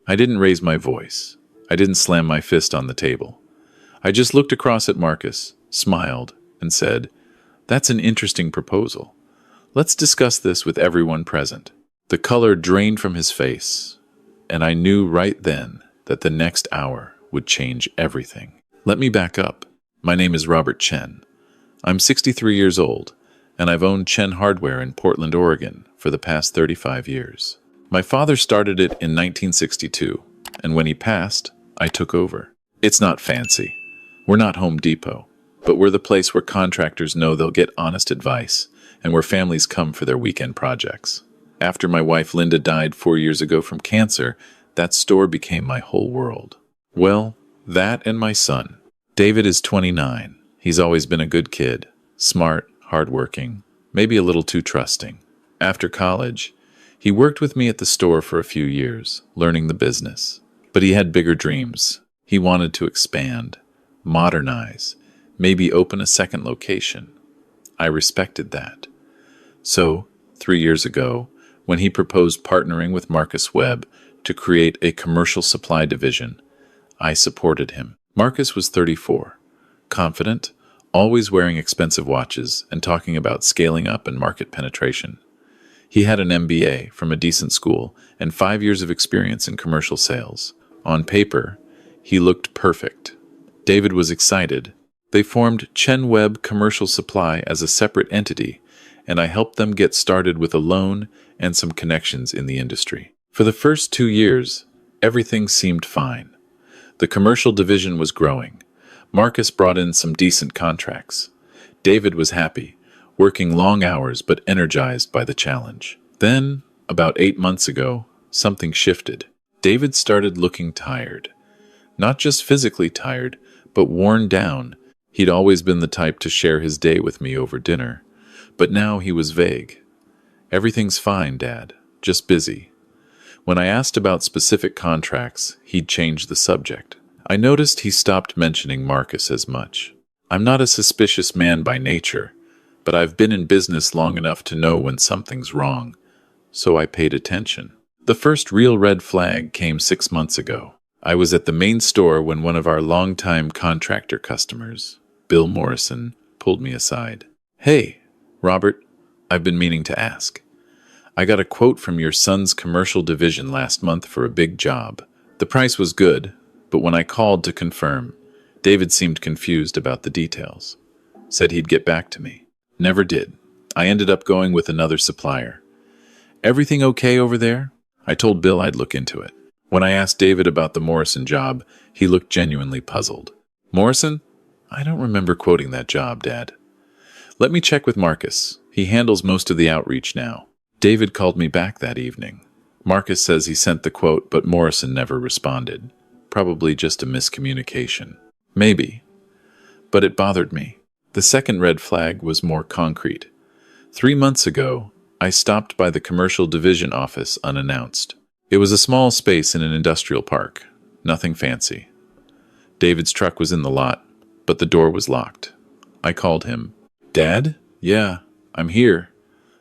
I didn't raise my voice. I didn't slam my fist on the table. I just looked across at Marcus, smiled, and said, "That's an interesting proposal. Let's discuss this with everyone present." The color drained from his face, and I knew right then that the next hour would change everything. Let me back up. My name is Robert Chen. I'm 63 years old, and I've owned Chen Hardware in Portland, Oregon for the past 35 years. My father started it in 1962, and when he passed, I took over. It's not fancy. We're not Home Depot, but we're the place where contractors know they'll get honest advice and where families come for their weekend projects. After my wife Linda died 4 years ago from cancer, that store became my whole world. Well, that and my son. David is 29. He's always been a good kid, smart, hardworking, maybe a little too trusting. After college, he worked with me at the store for a few years, learning the business. But he had bigger dreams. He wanted to expand, modernize, maybe open a second location. I respected that. So, 3 years ago, when he proposed partnering with Marcus Webb to create a commercial supply division, I supported him. Marcus was 34, confident, always wearing expensive watches and talking about scaling up and market penetration. He had an MBA from a decent school and 5 years of experience in commercial sales. On paper, he looked perfect. David was excited. They formed Chen Webb Commercial Supply as a separate entity, and I helped them get started with a loan and some connections in the industry. For the first 2 years, everything seemed fine. The commercial division was growing. Marcus brought in some decent contracts. David was happy, working long hours but energized by the challenge. Then, about 8 months ago, something shifted. David started looking tired. Not just physically tired, but worn down. He'd always been the type to share his day with me over dinner, but now he was vague. "Everything's fine, Dad. Just busy." When I asked about specific contracts, he'd changed the subject. I noticed he stopped mentioning Marcus as much. I'm not a suspicious man by nature, but I've been in business long enough to know when something's wrong, so I paid attention. The first real red flag came 6 months ago. I was at the main store when one of our longtime contractor customers, Bill Morrison, pulled me aside. "Hey, Robert, I've been meaning to ask. I got a quote from your son's commercial division last month for a big job. The price was good, but when I called to confirm, David seemed confused about the details. Said he'd get back to me. Never did. I ended up going with another supplier. Everything okay over there?" I told Bill I'd look into it. When I asked David about the Morrison job, he looked genuinely puzzled. "Morrison? I don't remember quoting that job, Dad. Let me check with Marcus. He handles most of the outreach now." David called me back that evening. Marcus says he sent the quote, but Morrison never responded. Probably just a miscommunication. Maybe. But it bothered me. The second red flag was more concrete. 3 months ago, I stopped by the commercial division office unannounced. It was a small space in an industrial park. Nothing fancy. David's truck was in the lot, but the door was locked. I called him. "Dad? Yeah, I'm here.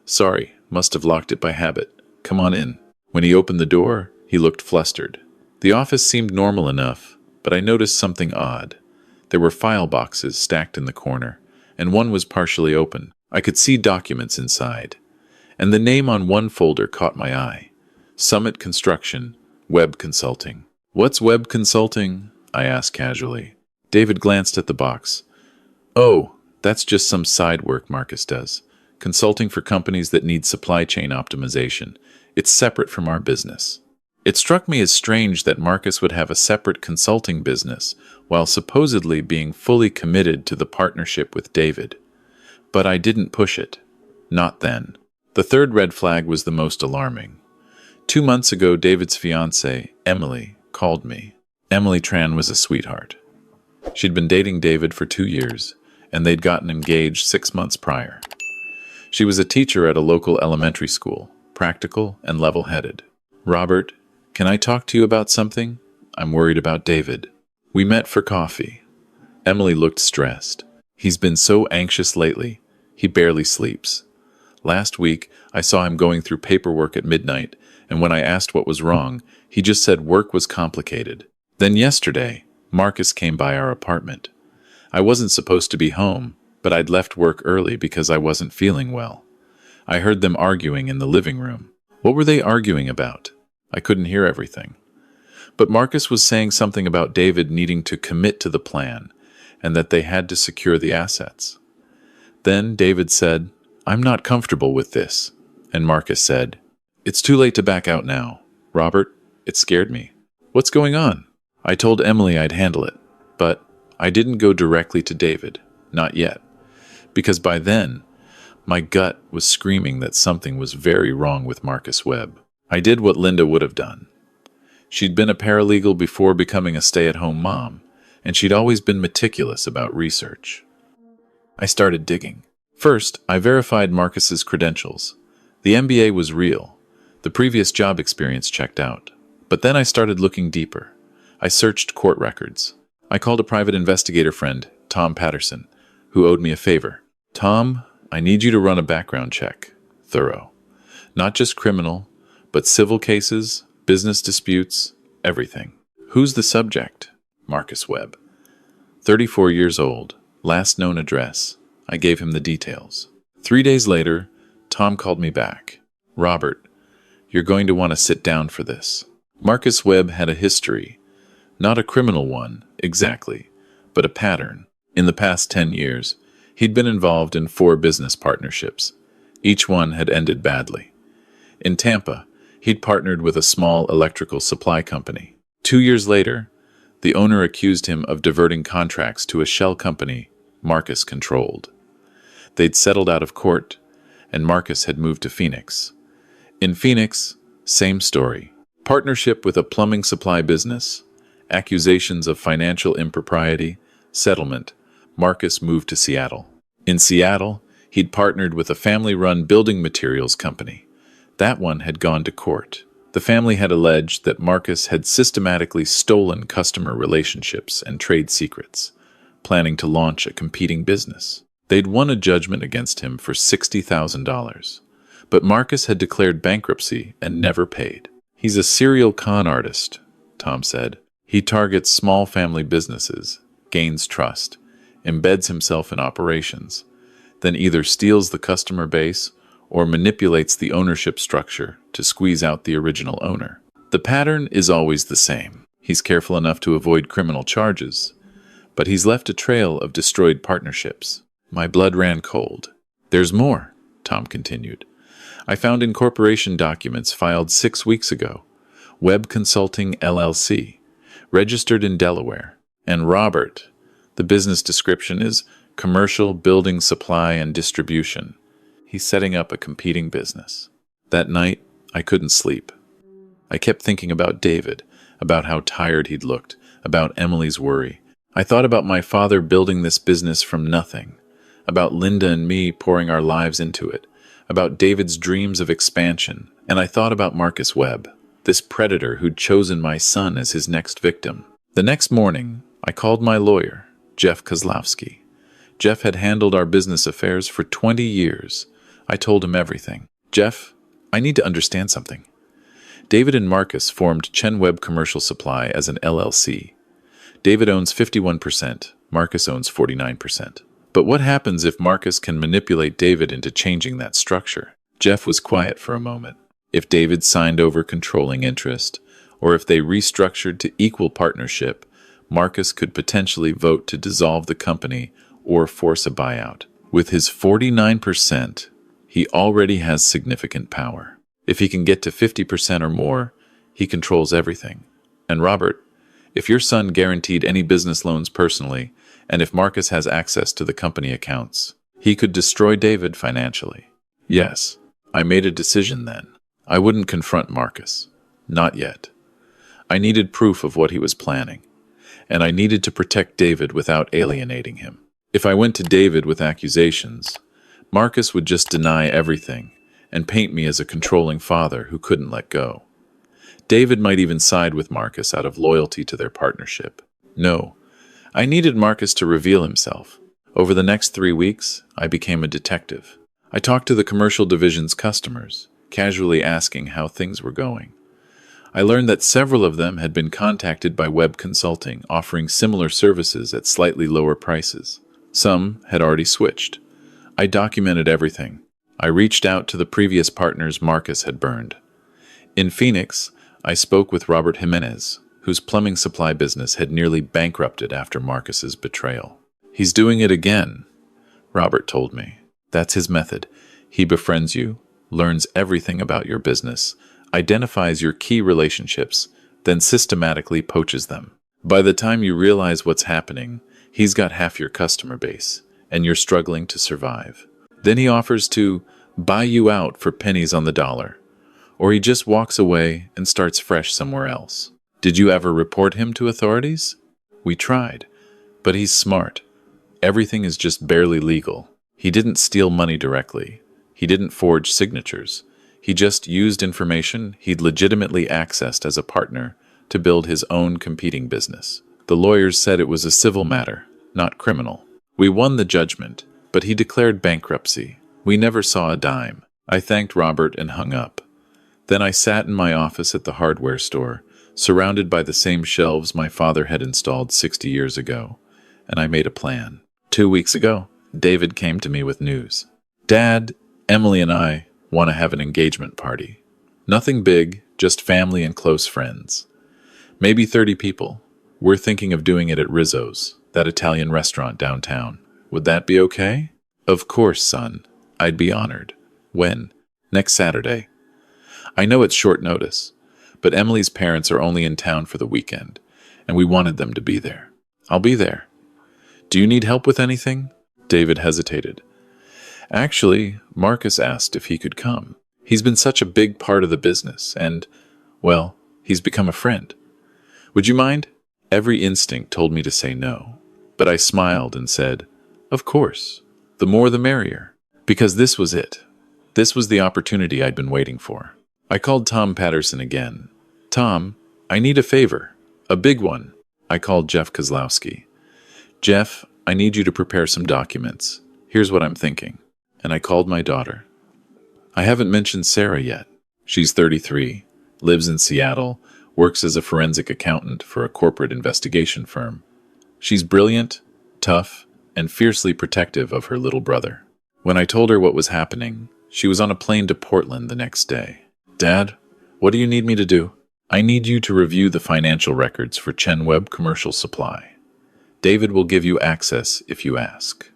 Sorry, must have locked it by habit. Come on in." When he opened the door, he looked flustered. The office seemed normal enough, but I noticed something odd. There were file boxes stacked in the corner, and one was partially open. I could see documents inside, and the name on one folder caught my eye. Summit Construction, Web Consulting. "What's Web Consulting?" I asked casually. David glanced at the box. "Oh, that's just some side work Marcus does. Consulting for companies that need supply chain optimization. It's separate from our business." It struck me as strange that Marcus would have a separate consulting business while supposedly being fully committed to the partnership with David. But I didn't push it. Not then. The third red flag was the most alarming. 2 months ago, David's fiancée, Emily, called me. Emily Tran was a sweetheart. She'd been dating David for 2 years, and they'd gotten engaged 6 months prior. She was a teacher at a local elementary school, practical and level-headed. "Robert, can I talk to you about something? I'm worried about David." We met for coffee. Emily looked stressed. "He's been so anxious lately. He barely sleeps. Last week, I saw him going through paperwork at midnight, And when I asked what was wrong, he just said work was complicated. Then yesterday, Marcus came by our apartment. I wasn't supposed to be home, but I'd left work early because I wasn't feeling well. I heard them arguing in the living room. What were they arguing about? I couldn't hear everything. But Marcus was saying something about David needing to commit to the plan and that they had to secure the assets. Then David said, "I'm not comfortable with this." And Marcus said, "It's too late to back out now. Robert, it scared me." "What's going on?" I told Emily I'd handle it, but I didn't go directly to David, not yet, because by then, my gut was screaming that something was very wrong with Marcus Webb. I did what Linda would have done. She'd been a paralegal before becoming a stay-at-home mom, and she'd always been meticulous about research. I started digging. First, I verified Marcus's credentials. The MBA was real. The previous job experience checked out. But then I started looking deeper. I searched court records. I called a private investigator friend, Tom Patterson, who owed me a favor. "Tom, I need you to run a background check. Thorough. Not just criminal, but civil cases, business disputes, everything." "Who's the subject?" "Marcus Webb. 34 years old. Last known address." I gave him the details. 3 days later, Tom called me back. "Robert, you're going to want to sit down for this." Marcus Webb had a history. Not a criminal one, exactly, but a pattern. In the past 10 years, he'd been involved in 4 business partnerships. Each one had ended badly. In Tampa, he'd partnered with a small electrical supply company. 2 years later, the owner accused him of diverting contracts to a shell company Marcus controlled. They'd settled out of court, and Marcus had moved to Phoenix. In Phoenix, same story. Partnership with a plumbing supply business, accusations of financial impropriety, settlement. Marcus moved to Seattle. In Seattle, he'd partnered with a family-run building materials company. That one had gone to court. The family had alleged that Marcus had systematically stolen customer relationships and trade secrets, planning to launch a competing business. They'd won a judgment against him for $60,000, but Marcus had declared bankruptcy and never paid. "He's a serial con artist," Tom said. "He targets small family businesses, gains trust, embeds himself in operations, then either steals the customer base or manipulates the ownership structure to squeeze out the original owner. The pattern is always the same. He's careful enough to avoid criminal charges, but he's left a trail of destroyed partnerships." My blood ran cold. "There's more," Tom continued. "I found incorporation documents filed 6 weeks ago. Webb Consulting LLC, registered in Delaware. And Robert, the business description is commercial building supply and distribution. He's setting up a competing business." That night, I couldn't sleep. I kept thinking about David, about how tired he'd looked, about Emily's worry. I thought about my father building this business from nothing, about Linda and me pouring our lives into it, about David's dreams of expansion, and I thought about Marcus Webb, this predator who'd chosen my son as his next victim. The next morning, I called my lawyer, Jeff Kozlowski. Jeff had handled our business affairs for 20 years. I told him everything. "Jeff, I need to understand something. David and Marcus formed Chen Webb Commercial Supply as an LLC. David owns 51%, Marcus owns 49%. But what happens if Marcus can manipulate David into changing that structure?" Jeff was quiet for a moment. "If David signed over controlling interest, or if they restructured to equal partnership, Marcus could potentially vote to dissolve the company or force a buyout. With his 49%, he already has significant power. If he can get to 50% or more, he controls everything. And Robert, if your son guaranteed any business loans personally, and if Marcus has access to the company accounts, he could destroy David financially." Yes, I made a decision then. I wouldn't confront Marcus. Not yet. I needed proof of what he was planning, and I needed to protect David without alienating him. If I went to David with accusations, Marcus would just deny everything and paint me as a controlling father who couldn't let go. David might even side with Marcus out of loyalty to their partnership. No, I needed Marcus to reveal himself. Over the next 3 weeks, I became a detective. I talked to the commercial division's customers, casually asking how things were going. I learned that several of them had been contacted by web consulting, offering similar services at slightly lower prices. Some had already switched. I documented everything. I reached out to the previous partners Marcus had burned. In Phoenix, I spoke with Robert Jimenez, whose plumbing supply business had nearly bankrupted after Marcus's betrayal. "He's doing it again," Robert told me. "That's his method. He befriends you, learns everything about your business, identifies your key relationships, then systematically poaches them. By the time you realize what's happening, he's got half your customer base, and you're struggling to survive. Then he offers to buy you out for pennies on the dollar, or he just walks away and starts fresh somewhere else. Did you ever report him to authorities?" "We tried, but he's smart. Everything is just barely legal. He didn't steal money directly. He didn't forge signatures. He just used information he'd legitimately accessed as a partner to build his own competing business. The lawyers said it was a civil matter, not criminal. We won the judgment, but he declared bankruptcy. We never saw a dime." I thanked Robert and hung up. Then I sat in my office at the hardware store, surrounded by the same shelves my father had installed 60 years ago, and I made a plan. 2 weeks ago, David came to me with news. "Dad, Emily and I want to have an engagement party. Nothing big, just family and close friends. Maybe 30 people. We're thinking of doing it at Rizzo's, that Italian restaurant downtown. Would that be okay?" "Of course, son. I'd be honored." "When?" "Next Saturday." I know it's short notice, but Emily's parents are only in town for the weekend, and we wanted them to be there. "I'll be there." "Do you need help with anything?" David hesitated. "Actually, Marcus asked if he could come. He's been such a big part of the business, and, well, he's become a friend. Would you mind?" Every instinct told me to say no, but I smiled and said, "Of course. The more the merrier." Because this was it. This was the opportunity I'd been waiting for. I called Tom Patterson again. "Tom, I need a favor. A big one." I called Jeff Kozlowski. "Jeff, I need you to prepare some documents. Here's what I'm thinking." And I called my daughter. I haven't mentioned Sarah yet. She's 33, lives in Seattle, works as a forensic accountant for a corporate investigation firm. She's brilliant, tough, and fiercely protective of her little brother. When I told her what was happening, she was on a plane to Portland the next day. "Dad, what do you need me to do?" "I need you to review the financial records for Chen Web Commercial Supply. David will give you access if you ask.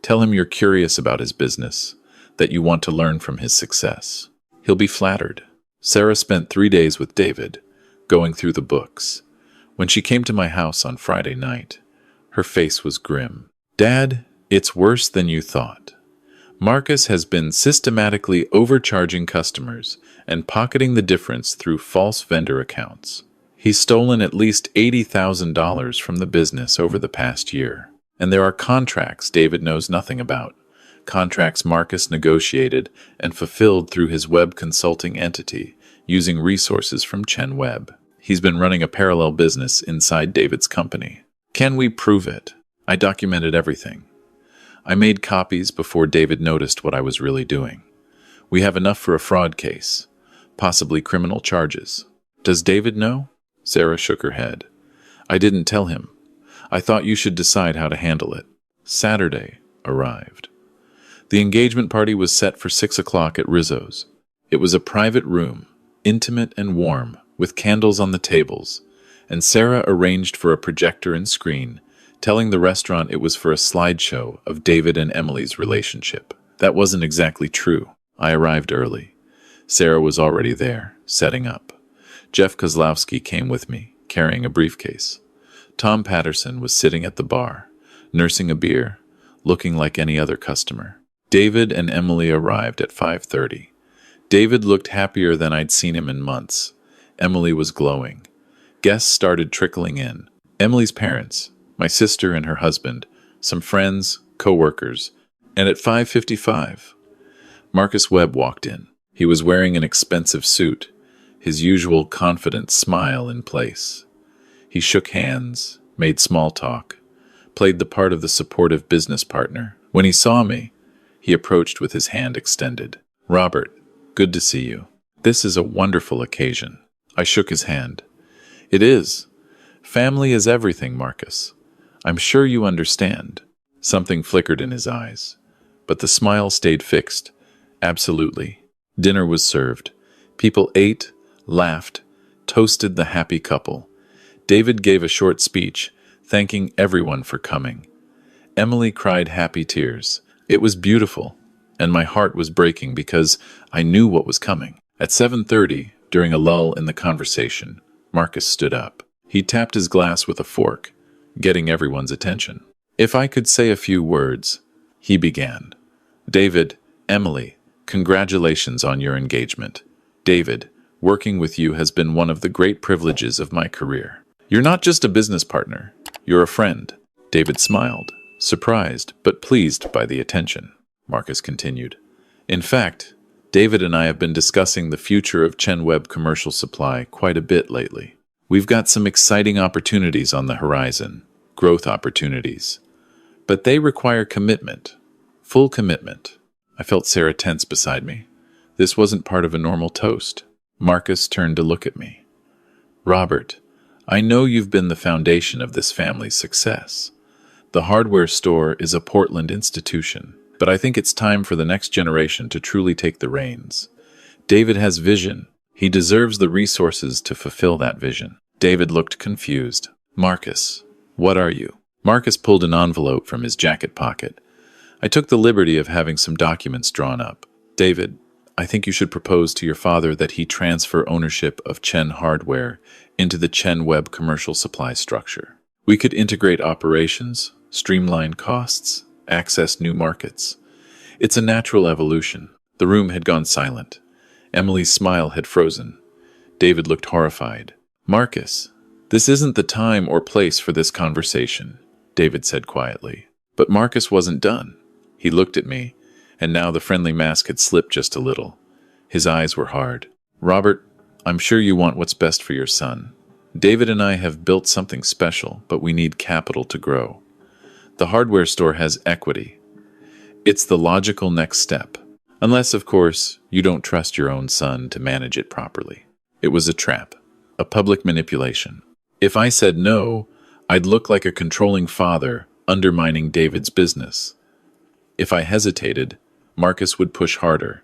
Tell him you're curious about his business, that you want to learn from his success. He'll be flattered." Sarah spent 3 days with David, going through the books. When she came to my house on Friday night, her face was grim. "Dad, it's worse than you thought. Marcus has been systematically overcharging customers and pocketing the difference through false vendor accounts. He's stolen at least $80,000 from the business over the past year. And there are contracts David knows nothing about. Contracts Marcus negotiated and fulfilled through his web consulting entity, using resources from Chen Web. He's been running a parallel business inside David's company. Can we prove it? I documented everything. I made copies before David noticed what I was really doing. We have enough for a fraud case, possibly criminal charges. Does David know? Sarah shook her head. I didn't tell him. I thought you should decide how to handle it. Saturday arrived. The engagement party was set for 6 o'clock at Rizzo's. It was a private room, intimate and warm, with candles on the tables, and Sarah arranged for a projector and screen, telling the restaurant it was for a slideshow of David and Emily's relationship. That wasn't exactly true. I arrived early. Sarah was already there, setting up. Jeff Kozlowski came with me, carrying a briefcase. Tom Patterson was sitting at the bar, nursing a beer, looking like any other customer. David and Emily arrived at 5:30. David looked happier than I'd seen him in months. Emily was glowing. Guests started trickling in. Emily's parents, my sister and her husband, some friends, co-workers, and at 5:55, Marcus Webb walked in. He was wearing an expensive suit, his usual confident smile in place. He shook hands, made small talk, played the part of the supportive business partner. When he saw me, he approached with his hand extended. "Robert, Good to see you. This is a wonderful occasion. I shook his hand. It is. Family is everything, Marcus. I'm sure you understand. Something flickered in his eyes, but the smile stayed fixed. Absolutely. Dinner was served. People ate, laughed, toasted the happy couple. David gave a short speech, thanking everyone for coming. Emily cried happy tears. It was beautiful, and my heart was breaking because I knew what was coming. At 7:30, during a lull in the conversation, Marcus stood up. He tapped his glass with a fork, getting everyone's attention. If I could say a few words, he began. David, Emily, congratulations on your engagement. David, working with you has been one of the great privileges of my career. You're not just a business partner, you're a friend. David smiled, surprised but pleased by the attention. Marcus continued. In fact, David and I have been discussing the future of ChenWeb Commercial Supply quite a bit lately. We've got some exciting opportunities on the horizon, growth opportunities. But they require commitment, full commitment. I felt Sarah tense beside me. This wasn't part of a normal toast. Marcus turned to look at me. Robert, I know you've been the foundation of this family's success. The hardware store is a Portland institution, but I think it's time for the next generation to truly take the reins. David has vision. He deserves the resources to fulfill that vision. David looked confused. Marcus, what are you? Marcus pulled an envelope from his jacket pocket. I took the liberty of having some documents drawn up. David, I think you should propose to your father that he transfer ownership of Chen Hardware into the ChenWeb Commercial Supply structure. We could integrate operations, streamline costs, access new markets. It's a natural evolution. The room had gone silent. Emily's smile had frozen. David looked horrified. Marcus, this isn't the time or place for this conversation, David said quietly. But Marcus wasn't done. He looked at me, and now the friendly mask had slipped just a little. His eyes were hard. Robert, I'm sure you want what's best for your son. David and I have built something special, but we need capital to grow. The hardware store has equity. It's the logical next step. Unless, of course, you don't trust your own son to manage it properly. It was a trap, a public manipulation. If I said no, I'd look like a controlling father undermining David's business. If I hesitated, Marcus would push harder,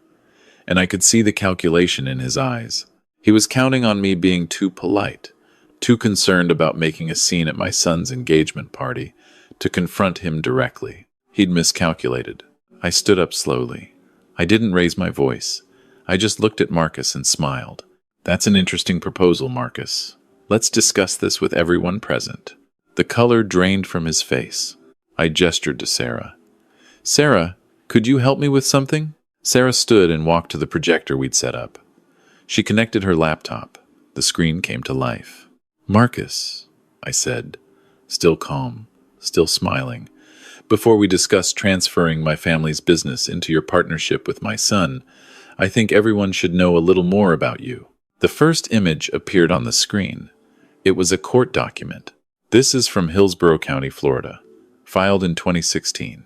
and I could see the calculation in his eyes. He was counting on me being too polite, too concerned about making a scene at my son's engagement party to confront him directly. He'd miscalculated. I stood up slowly. I didn't raise my voice. I just looked at Marcus and smiled. That's an interesting proposal, Marcus. Let's discuss this with everyone present. The color drained from his face. I gestured to Sarah. Sarah, could you help me with something? Sarah stood and walked to the projector we'd set up. She connected her laptop. The screen came to life. Marcus, I said, still calm, still smiling. Before we discuss transferring my family's business into your partnership with my son, I think everyone should know a little more about you. The first image appeared on the screen. It was a court document. This is from Hillsborough County, Florida, filed in 2016.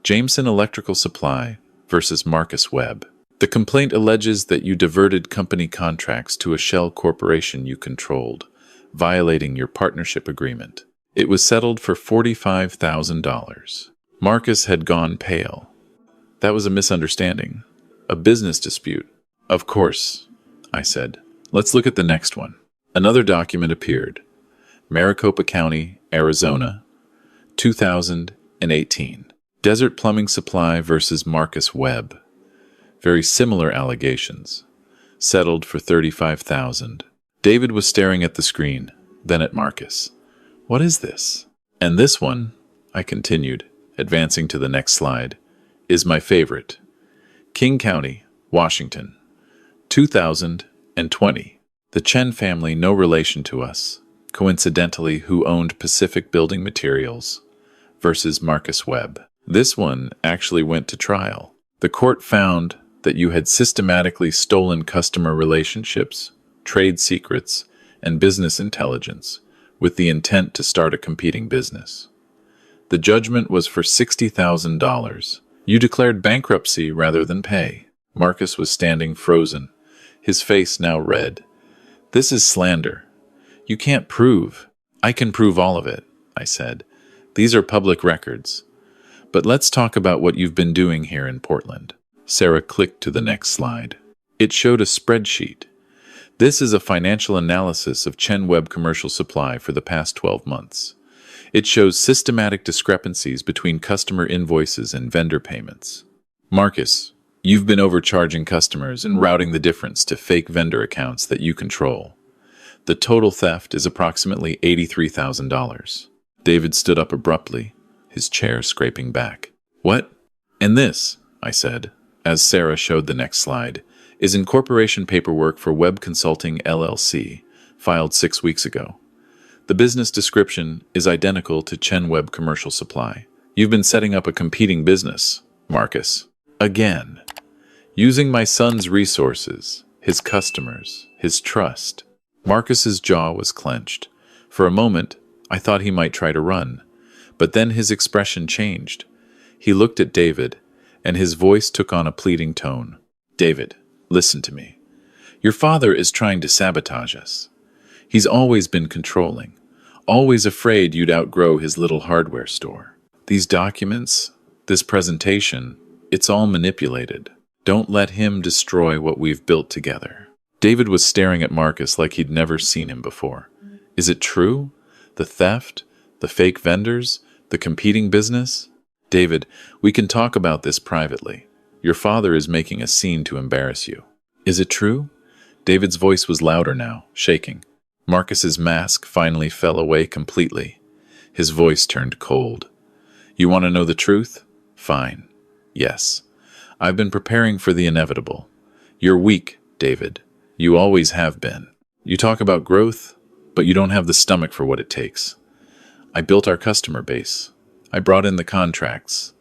Jameson Electrical Supply versus Marcus Webb. The complaint alleges that you diverted company contracts to a shell corporation you controlled, violating your partnership agreement. It was settled for $45,000. Marcus had gone pale. That was a misunderstanding, a business dispute. Of course, I said. Let's look at the next one. Another document appeared. Maricopa County, Arizona, 2018. Desert Plumbing Supply versus Marcus Webb. Very similar allegations. Settled for $35,000. David was staring at the screen, then at Marcus. What is this? And this one, I continued, advancing to the next slide, is my favorite. King County, Washington, 2020. The Chen family, no relation to us, coincidentally who owned Pacific Building Materials, versus Marcus Webb. This one actually went to trial. The court found that you had systematically stolen customer relationships, trade secrets, and business intelligence with the intent to start a competing business. The judgment was for $60,000. You declared bankruptcy rather than pay. Marcus was standing frozen, his face now red. This is slander. You can't prove. I can prove all of it, I said. These are public records. But let's talk about what you've been doing here in Portland. Sarah clicked to the next slide. It showed a spreadsheet. This is a financial analysis of Chen Web Commercial Supply for the past 12 months. It shows systematic discrepancies between customer invoices and vendor payments. Marcus, you've been overcharging customers and routing the difference to fake vendor accounts that you control. The total theft is approximately $83,000. David stood up abruptly, his chair scraping back. What? And this, I said, as Sarah showed the next slide, is incorporation paperwork for Web Consulting LLC, filed 6 weeks ago. The business description is identical to Chen Web Commercial Supply. You've been setting up a competing business, Marcus. Again. Using my son's resources, his customers, his trust. Marcus's jaw was clenched. For a moment, I thought he might try to run, but then his expression changed. He looked at David, and his voice took on a pleading tone. David, listen to me. Your father is trying to sabotage us. He's always been controlling, always afraid you'd outgrow his little hardware store. These documents, this presentation, it's all manipulated. Don't let him destroy what we've built together. David was staring at Marcus like he'd never seen him before. Is it true? The theft? The fake vendors? The competing business? David, we can talk about this privately. Your father is making a scene to embarrass you. Is it true? David's voice was louder now, shaking. Marcus's mask finally fell away completely. His voice turned cold. You want to know the truth? Fine. Yes. I've been preparing for the inevitable. You're weak, David. You always have been. You talk about growth, but you don't have the stomach for what it takes. I built our customer base. I brought in the contracts.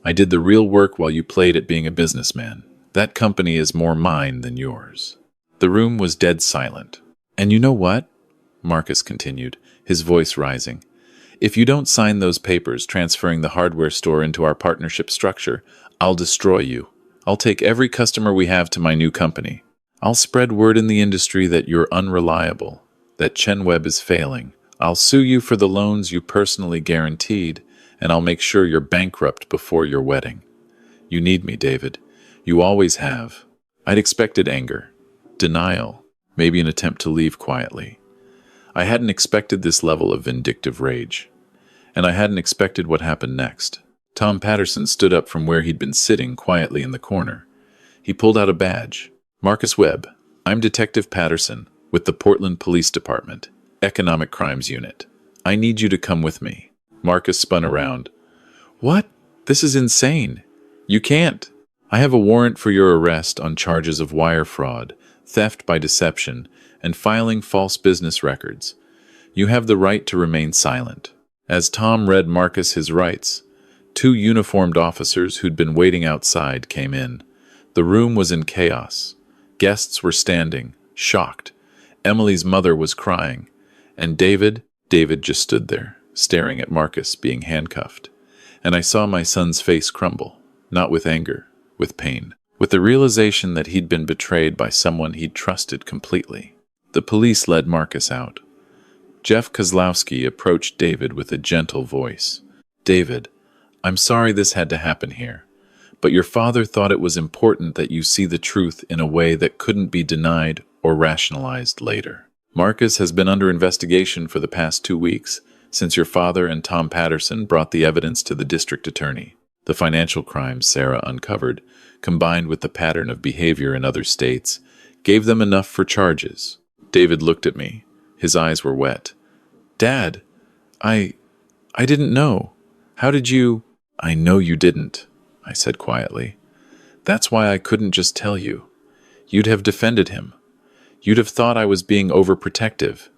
I did the real work while you played at being a businessman. That company is more mine than yours. The room was dead silent. And you know what? Marcus continued, his voice rising. If you don't sign those papers transferring the hardware store into our partnership structure, I'll destroy you. I'll take every customer we have to my new company. I'll spread word in the industry that you're unreliable, that Chen Web is failing. I'll sue you for the loans you personally guaranteed, and I'll make sure you're bankrupt before your wedding. You need me, David. You always have. I'd expected anger, denial, maybe an attempt to leave quietly. I hadn't expected this level of vindictive rage. And I hadn't expected what happened next. Tom Patterson stood up from where he'd been sitting quietly in the corner. He pulled out a badge. Marcus Webb, I'm Detective Patterson with the Portland Police Department, Economic Crimes Unit. I need you to come with me. Marcus spun around. What? This is insane. You can't. I have a warrant for your arrest on charges of wire fraud, theft by deception, and filing false business records. You have the right to remain silent. As Tom read Marcus his rights, 2 uniformed officers who'd been waiting outside came in. The room was in chaos. Guests were standing, shocked. Emily's mother was crying. And David just stood there, staring at Marcus being handcuffed. And I saw my son's face crumble, not with anger, with pain, with the realization that he'd been betrayed by someone he'd trusted completely. The police led Marcus out. Jeff Kozlowski approached David with a gentle voice. David, I'm sorry this had to happen here, but your father thought it was important that you see the truth in a way that couldn't be denied or rationalized later. Marcus has been under investigation for the past 2 weeks, since your father and Tom Patterson brought the evidence to the district attorney. The financial crimes Sarah uncovered, combined with the pattern of behavior in other states, gave them enough for charges. David looked at me. His eyes were wet. Dad, I didn't know. How did you... I know you didn't, I said quietly. That's why I couldn't just tell you. You'd have defended him. You'd have thought I was being overprotective.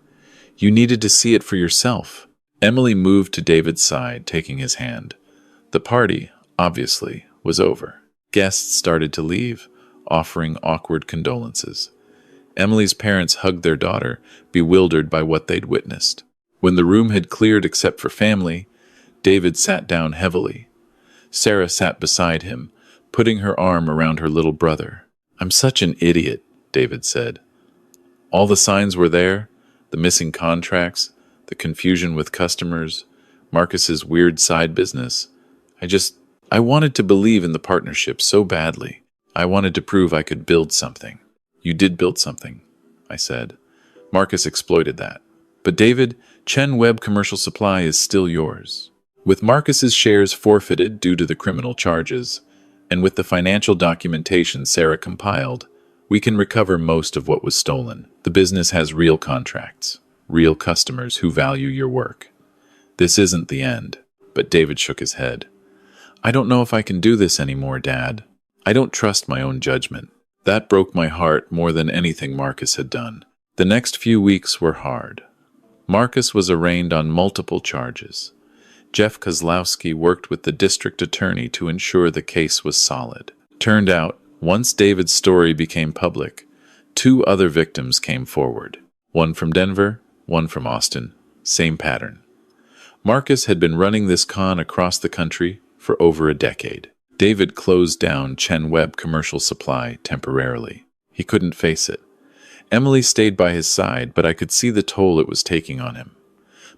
You needed to see it for yourself. Emily moved to David's side, taking his hand. The party, obviously, was over. Guests started to leave, offering awkward condolences. Emily's parents hugged their daughter, bewildered by what they'd witnessed. When the room had cleared except for family, David sat down heavily. Sarah sat beside him, putting her arm around her little brother. I'm such an idiot, David said. All the signs were there, the missing contracts, the confusion with customers, Marcus's weird side business. I wanted to believe in the partnership so badly. I wanted to prove I could build something. You did build something, I said. Marcus exploited that. But David, Chen Web Commercial Supply is still yours. With Marcus's shares forfeited due to the criminal charges, and with the financial documentation Sarah compiled, we can recover most of what was stolen. The business has real contracts, real customers who value your work. This isn't the end. But David shook his head. I don't know if I can do this anymore, Dad. I don't trust my own judgment. That broke my heart more than anything Marcus had done. The next few weeks were hard. Marcus was arraigned on multiple charges. Jeff Kozlowski worked with the district attorney to ensure the case was solid. Turned out, once David's story became public, 2 other victims came forward. One from Denver, one from Austin. Same pattern. Marcus had been running this con across the country for over a decade. David closed down Chen Web Commercial Supply temporarily. He couldn't face it. Emily stayed by his side, but I could see the toll it was taking on him.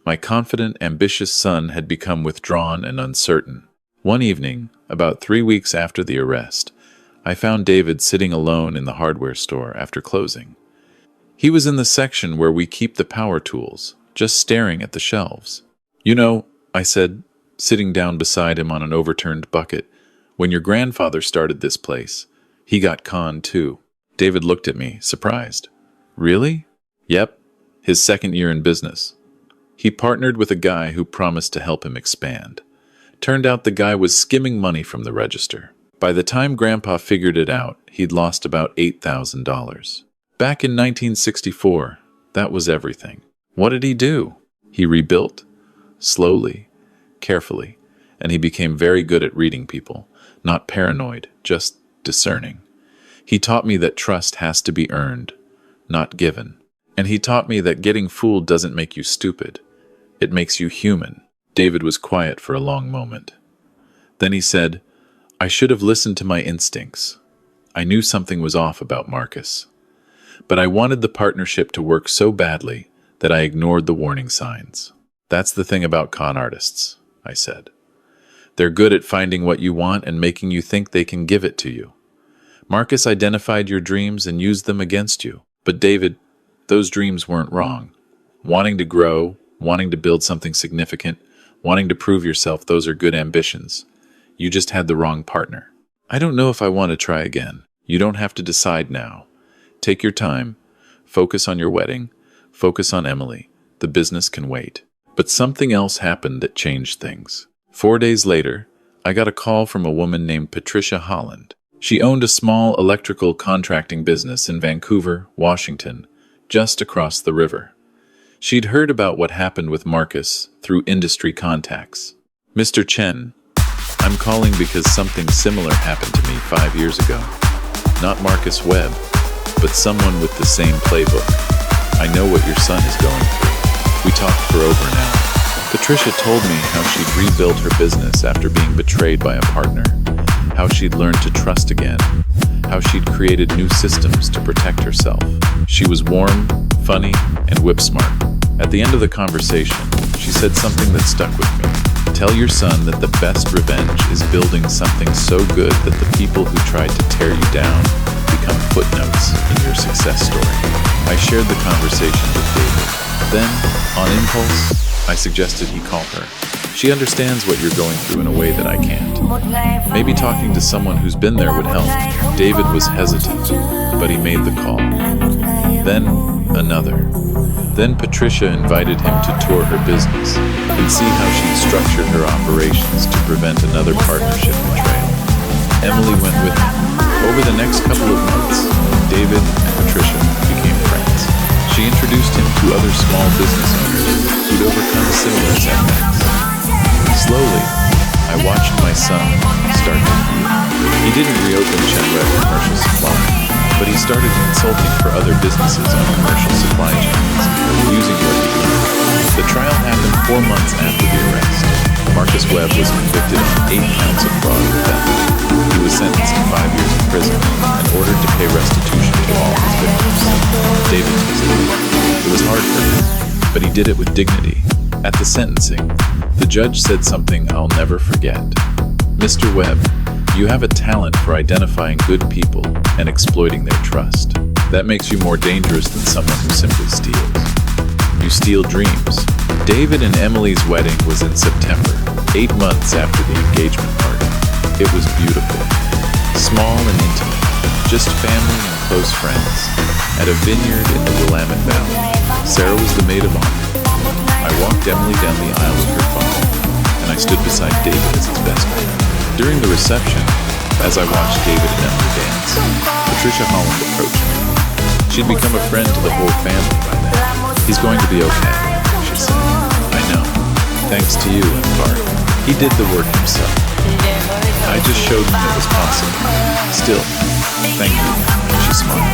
My confident, ambitious son had become withdrawn and uncertain. One evening, about 3 weeks after the arrest, I found David sitting alone in the hardware store after closing. He was in the section where we keep the power tools, just staring at the shelves. You know, I said, sitting down beside him on an overturned bucket, when your grandfather started this place, he got conned too. David looked at me, surprised. Really? Yep, his second year in business. He partnered with a guy who promised to help him expand. Turned out the guy was skimming money from the register. By the time Grandpa figured it out, he'd lost about $8,000. Back in 1964, that was everything. What did he do? He rebuilt. Slowly, carefully, and he became very good at reading people, not paranoid, just discerning. He taught me that trust has to be earned, not given. And he taught me that getting fooled doesn't make you stupid. It makes you human. David was quiet for a long moment. Then he said, I should have listened to my instincts. I knew something was off about Marcus. But I wanted the partnership to work so badly that I ignored the warning signs. That's the thing about con artists, I said. They're good at finding what you want and making you think they can give it to you. Marcus identified your dreams and used them against you. But David, those dreams weren't wrong. Wanting to grow, wanting to build something significant, wanting to prove yourself, those are good ambitions. You just had the wrong partner. I don't know if I want to try again. You don't have to decide now. Take your time. Focus on your wedding. Focus on Emily. The business can wait. But something else happened that changed things. 4 days later, I got a call from a woman named Patricia Holland. She owned a small electrical contracting business in Vancouver, Washington, just across the river. She'd heard about what happened with Marcus through industry contacts. Mr. Chen, I'm calling because something similar happened to me 5 years ago. Not Marcus Webb, but someone with the same playbook. I know what your son is going through. We talked for over an hour. Patricia told me how she'd rebuilt her business after being betrayed by a partner, how she'd learned to trust again, how she'd created new systems to protect herself. She was warm, funny, and whip-smart. At the end of the conversation, she said something that stuck with me. Tell your son that the best revenge is building something so good that the people who tried to tear you down become footnotes in your success story. I shared the conversation with David. Then, on impulse, I suggested he call her. She understands what you're going through in a way that I can't. Maybe talking to someone who's been there would help. David was hesitant, but he made the call. Then, another. Then Patricia invited him to tour her business and see how she'd structured her operations to prevent another partnership betrayal. Emily went with him. Over the next couple of months, David and Patricia became friends. She introduced him to other small business owners who'd overcome similar setbacks. Slowly, I watched my son start to heal. He didn't reopen Chen Web Commercial Supply, but he started consulting for other businesses on commercial supply chains, using what he learned. The trial happened 4 months after the arrest. Marcus Webb was convicted on 8 counts of fraud and theft. He was sentenced to 5 years in prison and ordered to pay restitution to all his victims. David testified. It was hard for him, but he did it with dignity. At the sentencing, the judge said something I'll never forget. "Mr. Webb, you have a talent for identifying good people and exploiting their trust. That makes you more dangerous than someone who simply steals. You steal dreams." David and Emily's wedding was in September, 8 months after the engagement party. It was beautiful, small and intimate, just family and close friends, at a vineyard in the Willamette Valley. Sarah was the maid of honor. I walked Emily down the aisle with her father, and I stood beside David as his best man. During the reception, as I watched David and Emily dance, Patricia Holland approached me. She'd become a friend to the whole family by then. "He's going to be okay," she said. "I know. Thanks to you, in part. He did the work himself. I just showed him it was possible. Still, thank you," she smiled.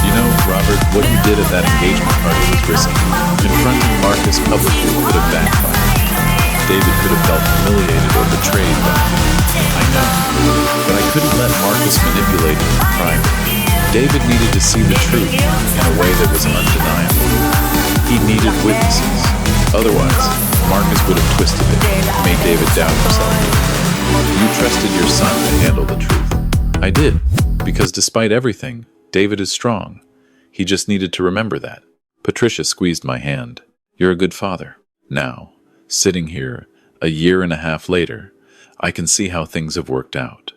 "You know, Robert, what you did at that engagement party was risky. Confronting Marcus publicly could have backfired. David could have felt humiliated or betrayed by me. I know, but I couldn't let Marcus manipulate him in private. David needed to see the truth in a way that was undeniable. He needed witnesses. Otherwise, Marcus would have twisted it, made David doubt himself. You trusted your son to handle the truth." "I did, because despite everything, David is strong. He just needed to remember that." Patricia squeezed my hand. "You're a good father." Now, sitting here, a year and a half later, I can see how things have worked out.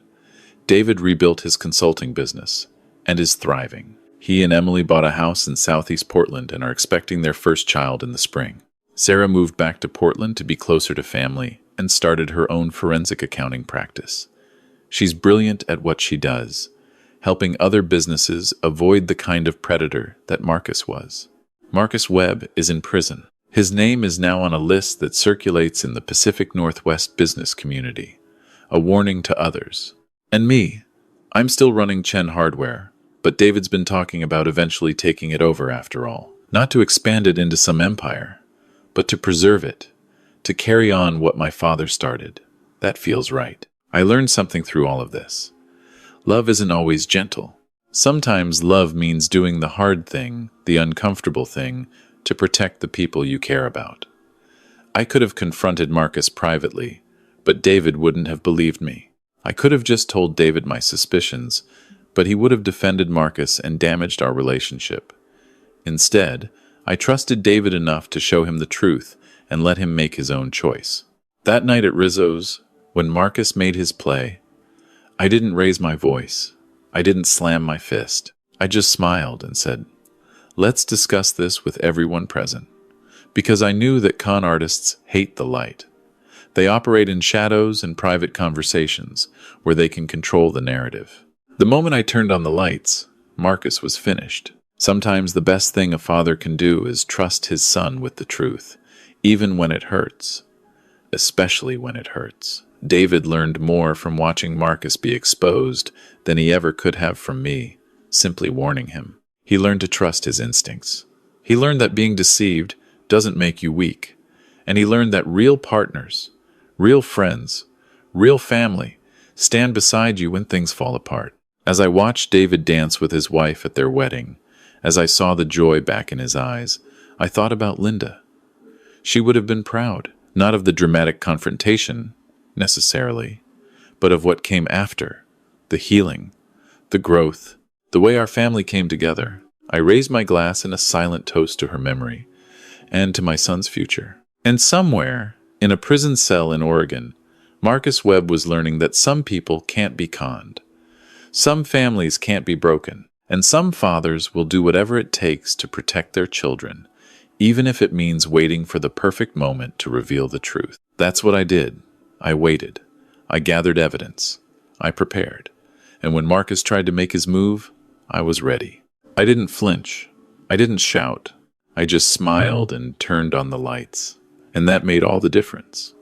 David rebuilt his consulting business and is thriving. He and Emily bought a house in Southeast Portland and are expecting their first child in the spring. Sarah moved back to Portland to be closer to family and started her own forensic accounting practice. She's brilliant at what she does, helping other businesses avoid the kind of predator that Marcus was. Marcus Webb is in prison. His name is now on a list that circulates in the Pacific Northwest business community, a warning to others. And me, I'm still running Chen Hardware, but David's been talking about eventually taking it over after all. Not to expand it into some empire, but to preserve it, to carry on what my father started. That feels right. I learned something through all of this. Love isn't always gentle. Sometimes love means doing the hard thing, the uncomfortable thing, to protect the people you care about. I could have confronted Marcus privately, but David wouldn't have believed me. I could have just told David my suspicions, but he would have defended Marcus and damaged our relationship. Instead, I trusted David enough to show him the truth and let him make his own choice. That night at Rizzo's, when Marcus made his play, I didn't raise my voice. I didn't slam my fist. I just smiled and said, "Let's discuss this with everyone present." Because I knew that con artists hate the light. They operate in shadows and private conversations where they can control the narrative. The moment I turned on the lights, Marcus was finished. Sometimes the best thing a father can do is trust his son with the truth, even when it hurts. Especially when it hurts. David learned more from watching Marcus be exposed than he ever could have from me, simply warning him. He learned to trust his instincts. He learned that being deceived doesn't make you weak. And he learned that real partners, real friends, real family stand beside you when things fall apart. As I watched David dance with his wife at their wedding, as I saw the joy back in his eyes, I thought about Linda. She would have been proud, not of the dramatic confrontation, necessarily, but of what came after, the healing, the growth, the way our family came together. I raised my glass in a silent toast to her memory and to my son's future. And somewhere, in a prison cell in Oregon, Marcus Webb was learning that some people can't be conned. Some families can't be broken, and some fathers will do whatever it takes to protect their children, even if it means waiting for the perfect moment to reveal the truth. That's what I did. I waited. I gathered evidence. I prepared. And when Marcus tried to make his move, I was ready. I didn't flinch. I didn't shout. I just smiled and turned on the lights. And that made all the difference.